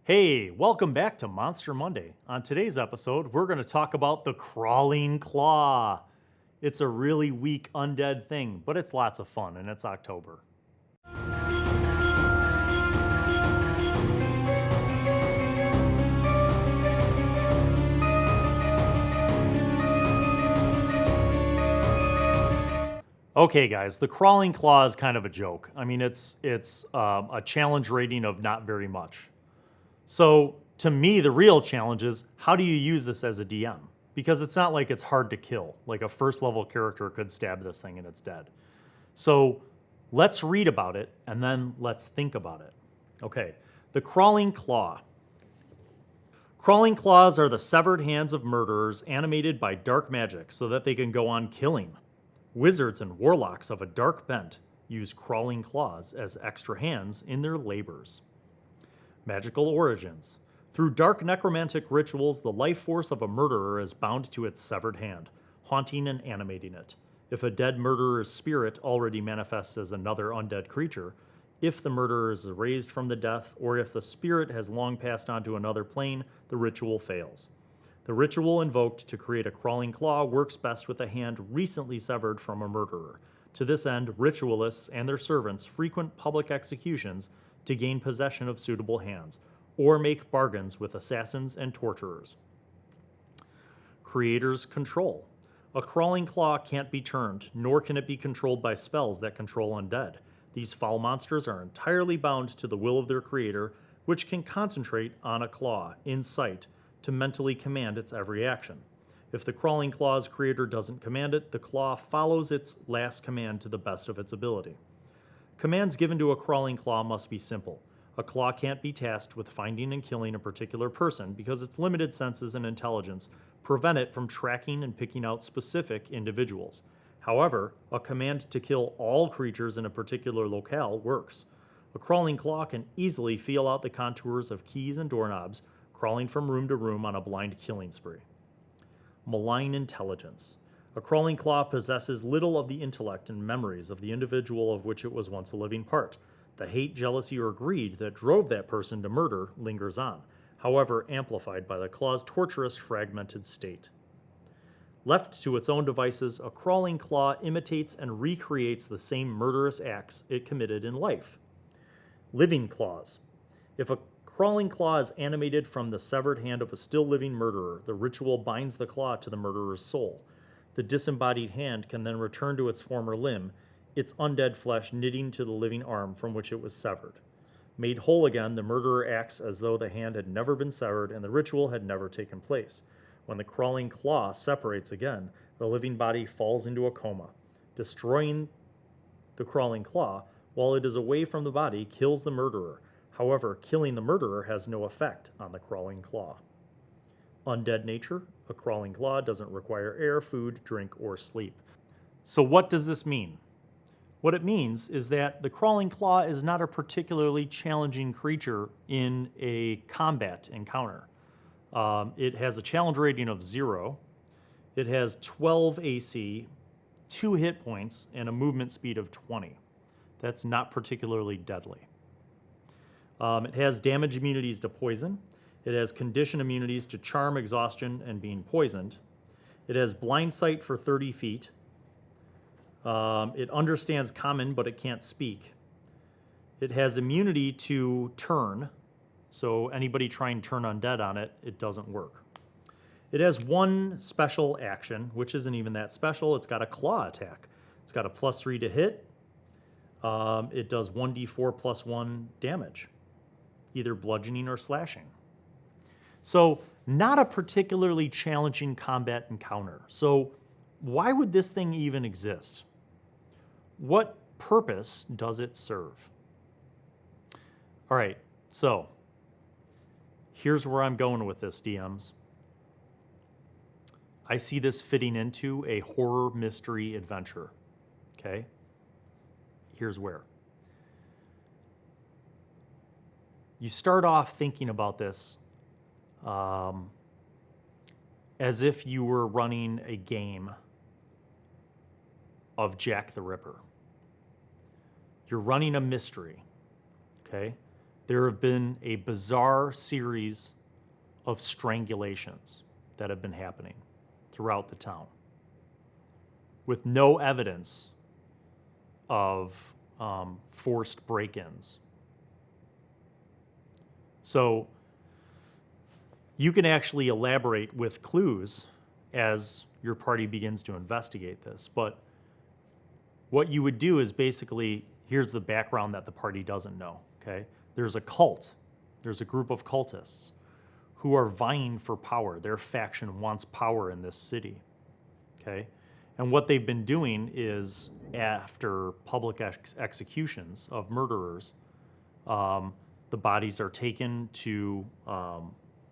Hey, welcome back to Monster Monday. On today's episode, we're going to talk about the Crawling Claw. It's a really weak undead thing, but it's lots of fun, and it's October. Okay, guys, the Crawling Claw is kind of a joke. I mean, it's a challenge rating of not very much. So to me, the real challenge is how do you use this as a DM? Because it's not like it's hard to kill. Like a first level character could stab this thing and it's dead. So let's read about it and then let's think about it. Okay, the Crawling Claw. Crawling claws are the severed hands of murderers animated by dark magic so that they can go on killing. Wizards and warlocks of a dark bent use crawling claws as extra hands in their labors. Magical origins. Through dark necromantic rituals, the life force of a murderer is bound to its severed hand, haunting and animating it. If a dead murderer's spirit already manifests as another undead creature, if the murderer is raised from the death, or if the spirit has long passed on to another plane, the ritual fails. The ritual invoked to create a crawling claw works best with a hand recently severed from a murderer. To this end, ritualists and their servants frequent public executions to gain possession of suitable hands, or make bargains with assassins and torturers. Creator's control. A crawling claw can't be turned, nor can it be controlled by spells that control undead. These foul monsters are entirely bound to the will of their creator, which can concentrate on a claw in sight to mentally command its every action. If the crawling claw's creator doesn't command it, the claw follows its last command to the best of its ability. Commands given to a crawling claw must be simple. A claw can't be tasked with finding and killing a particular person because its limited senses and intelligence prevent it from tracking and picking out specific individuals. However, a command to kill all creatures in a particular locale works. A crawling claw can easily feel out the contours of keys and doorknobs, crawling from room to room on a blind killing spree. Malign Intelligence. A crawling claw possesses little of the intellect and memories of the individual of which it was once a living part. The hate, jealousy, or greed that drove that person to murder lingers on, however amplified by the claw's torturous, fragmented state. Left to its own devices, a crawling claw imitates and recreates the same murderous acts it committed in life. Living claws. If a crawling claw is animated from the severed hand of a still living murderer, the ritual binds the claw to the murderer's soul. The disembodied hand can then return to its former limb, its undead flesh knitting to the living arm from which it was severed. Made whole again, the murderer acts as though the hand had never been severed and the ritual had never taken place. When the crawling claw separates again, the living body falls into a coma. Destroying the crawling claw, while it is away from the body, kills the murderer. However, killing the murderer has no effect on the crawling claw. Undead nature. A crawling claw doesn't require air, food, drink, or sleep. So what does this mean? What it means is that the crawling claw is not a particularly challenging creature in a combat encounter. It has a challenge rating of 0. It has 12 AC, 2 hit points, and a movement speed of 20. That's not particularly deadly. It has damage immunities to poison. It has condition immunities to charm, exhaustion, and being poisoned. It has blind sight for 30 feet. It understands common, but it can't speak. It has immunity to turn, so anybody try and turn undead on it, it doesn't work. It has one special action, which isn't even that special. It's got a claw attack. It's got a +3 to hit. It does 1d4 + 1 damage, either bludgeoning or slashing. So not a particularly challenging combat encounter. So why would this thing even exist? What purpose does it serve? All right, so here's where I'm going with this, DMs. I see this fitting into a horror mystery adventure, okay? Here's where. You start off thinking about this as if you were running a game of Jack the Ripper. You're running a mystery, okay? there have been a bizarre series of strangulations that have been happening throughout the town with no evidence of forced break-ins. So you can actually elaborate with clues as your party begins to investigate this. But what you would do is basically, here's the background that the party doesn't know, okay? There's a cult. There's a group of cultists who are vying for power. Their faction wants power in this city, okay? And what they've been doing is, after public executions of murderers, the bodies are taken to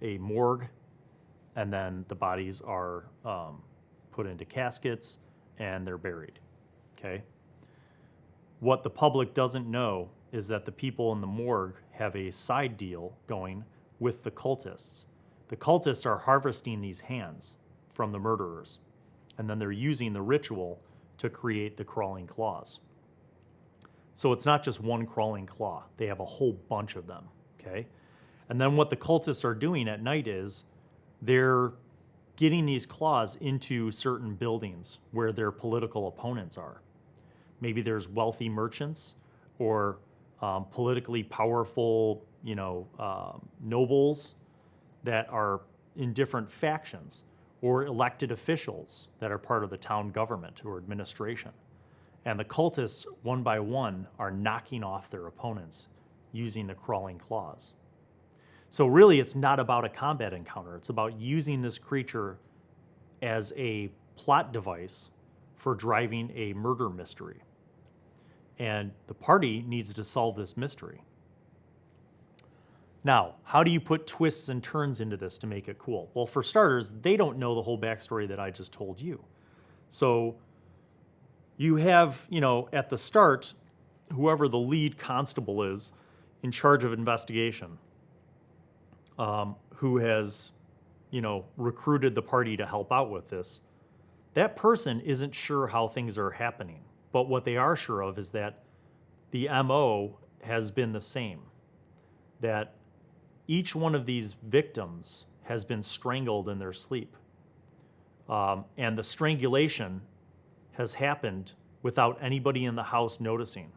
a morgue, and then the bodies are put into caskets, and they're buried, okay? What the public doesn't know is that the people in the morgue have a side deal going with the cultists. The cultists are harvesting these hands from the murderers, and then they're using the ritual to create the crawling claws. So it's not just one crawling claw. They have a whole bunch of them, okay? And then what the cultists are doing at night is they're getting these claws into certain buildings where their political opponents are. Maybe there's wealthy merchants or politically powerful, nobles that are in different factions, or elected officials that are part of the town government or administration. And the cultists, one by one, are knocking off their opponents using the crawling claws. So really, it's not about a combat encounter. It's about using this creature as a plot device for driving a murder mystery. And the party needs to solve this mystery. Now, how do you put twists and turns into this to make it cool? Well, for starters, they don't know the whole backstory that I just told you. So you have, at the start, whoever the lead constable is in charge of investigation, who has, recruited the party to help out with this, that person isn't sure how things are happening. But what they are sure of is that the MO has been the same, that each one of these victims has been strangled in their sleep. And the strangulation has happened without anybody in the house noticing.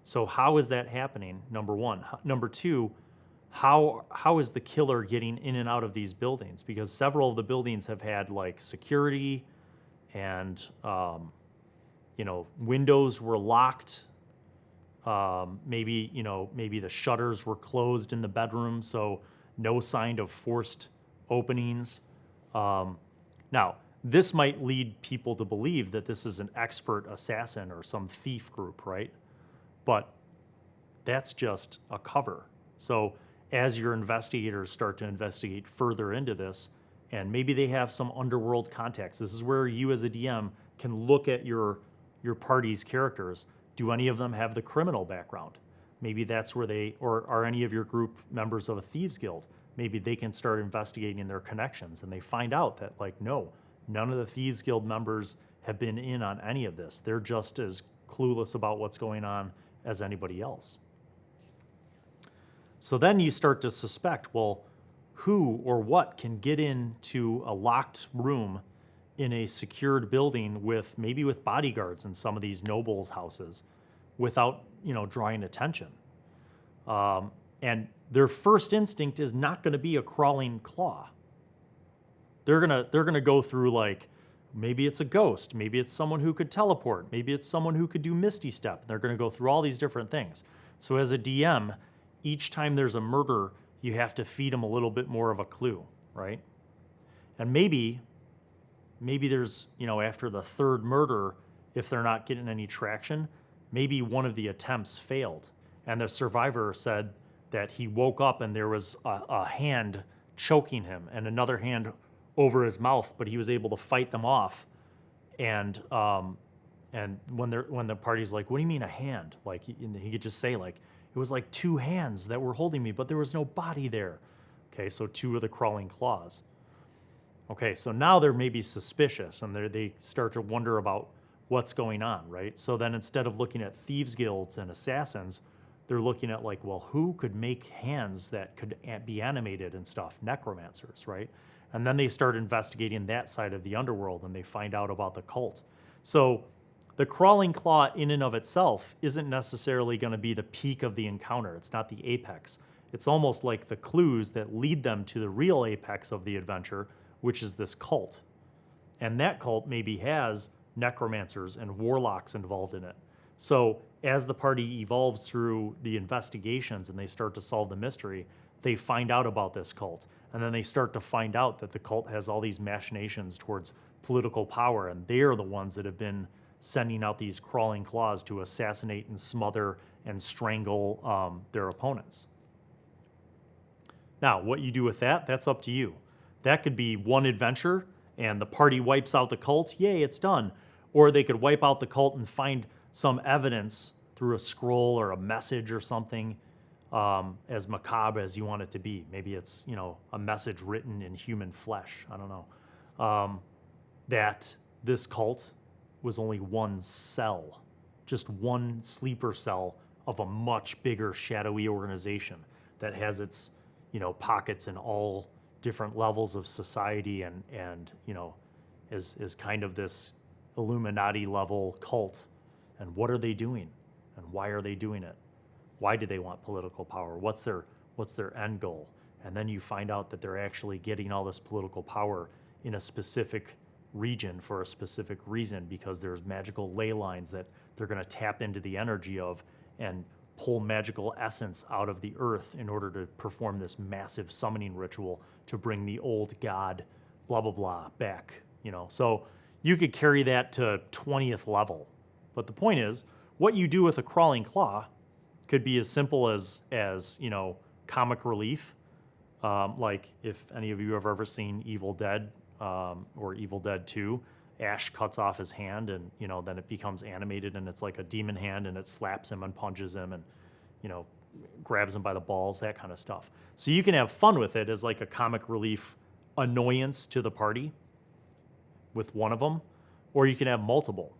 So how is that happening, number one? Number two, how is the killer getting in and out of these buildings? Because several of the buildings have had security and, windows were locked. Maybe the shutters were closed in the bedroom, so no sign of forced openings. Now, this might lead people to believe that this is an expert assassin or some thief group, right? But that's just a cover. So as your investigators start to investigate further into this, and maybe they have some underworld contacts, this is where you as a DM can look at your party's characters. Do any of them have the criminal background? Maybe that's where or are any of your group members of a thieves guild? Maybe they can start investigating their connections, and they find out that, no, none of the thieves guild members have been in on any of this. They're just as clueless about what's going on as anybody else. So then you start to suspect, well, who or what can get into a locked room in a secured building with bodyguards in some of these nobles' houses without, drawing attention. And their first instinct is not going to be a crawling claw. They're gonna go through maybe it's a ghost, maybe it's someone who could teleport, maybe it's someone who could do Misty Step. They're going to go through all these different things. So as a DM, each time there's a murder, you have to feed them a little bit more of a clue, right? And maybe there's, after the third murder, if they're not getting any traction, maybe one of the attempts failed. And the survivor said that he woke up and there was a hand choking him and another hand over his mouth, but he was able to fight them off. And when the party's like, what do you mean a hand? He could just say it was two hands that were holding me, but there was no body there. Okay, so two of the crawling claws. Okay, so now they're maybe suspicious, and they start to wonder about what's going on, right? So then instead of looking at thieves guilds and assassins, they're looking at like, well, who could make hands that could be animated and stuff? Necromancers, right? And then they start investigating that side of the underworld, and they find out about the cult. So the crawling claw in and of itself isn't necessarily going to be the peak of the encounter. It's not the apex. It's almost like the clues that lead them to the real apex of the adventure, which is this cult. And that cult maybe has necromancers and warlocks involved in it. So as the party evolves through the investigations and they start to solve the mystery, they find out about this cult. And then they start to find out that the cult has all these machinations towards political power, and they're the ones that have been sending out these crawling claws to assassinate and smother and strangle their opponents. Now, what you do with that, that's up to you. That could be one adventure, and the party wipes out the cult. Yay, it's done. Or they could wipe out the cult and find some evidence through a scroll or a message or something, as macabre as you want it to be. Maybe it's, a message written in human flesh. I don't know. That this cult was only one cell, just one sleeper cell of a much bigger shadowy organization that has its, pockets in all different levels of society and is kind of this Illuminati level cult. And what are they doing? And why are they doing it? Why do they want political power? What's their end goal? And then you find out that they're actually getting all this political power in a specific region for a specific reason, because there's magical ley lines that they're going to tap into the energy of and pull magical essence out of the earth in order to perform this massive summoning ritual to bring the old god, blah, blah, blah, back. So you could carry that to 20th level. But the point is, what you do with a crawling claw could be as simple as comic relief. Like if any of you have ever seen Evil Dead or Evil Dead 2, Ash cuts off his hand and, then it becomes animated and it's like a demon hand and it slaps him and punches him and, grabs him by the balls, that kind of stuff. So you can have fun with it as like a comic relief annoyance to the party with one of them, or you can have multiple,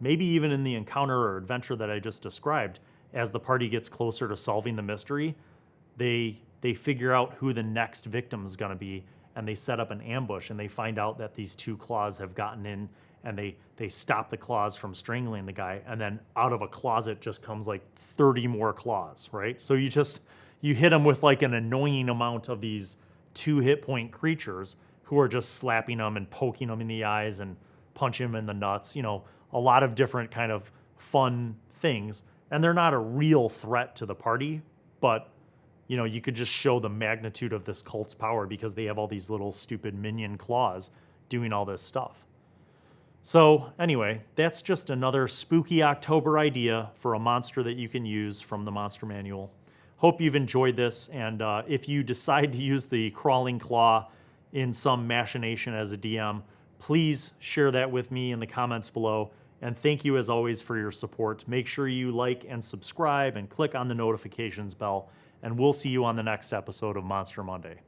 maybe even in the encounter or adventure that I just described. As the party gets closer to solving the mystery, they figure out who the next victim is going to be, and they set up an ambush, and they find out that these two claws have gotten in, and they stop the claws from strangling the guy, and then out of a closet just comes like 30 more claws, right? So you hit them with like an annoying amount of these 2 hit point creatures who are just slapping them and poking them in the eyes and punch him in the nuts, a lot of different kind of fun things. And they're not a real threat to the party, but you could just show the magnitude of this cult's power because they have all these little stupid minion claws doing all this stuff. So anyway, that's just another spooky October idea for a monster that you can use from the Monster Manual. Hope you've enjoyed this, and if you decide to use the crawling claw in some machination as a DM, please share that with me in the comments below. And thank you, as always, for your support. Make sure you like and subscribe and click on the notifications bell, and we'll see you on the next episode of Monster Monday.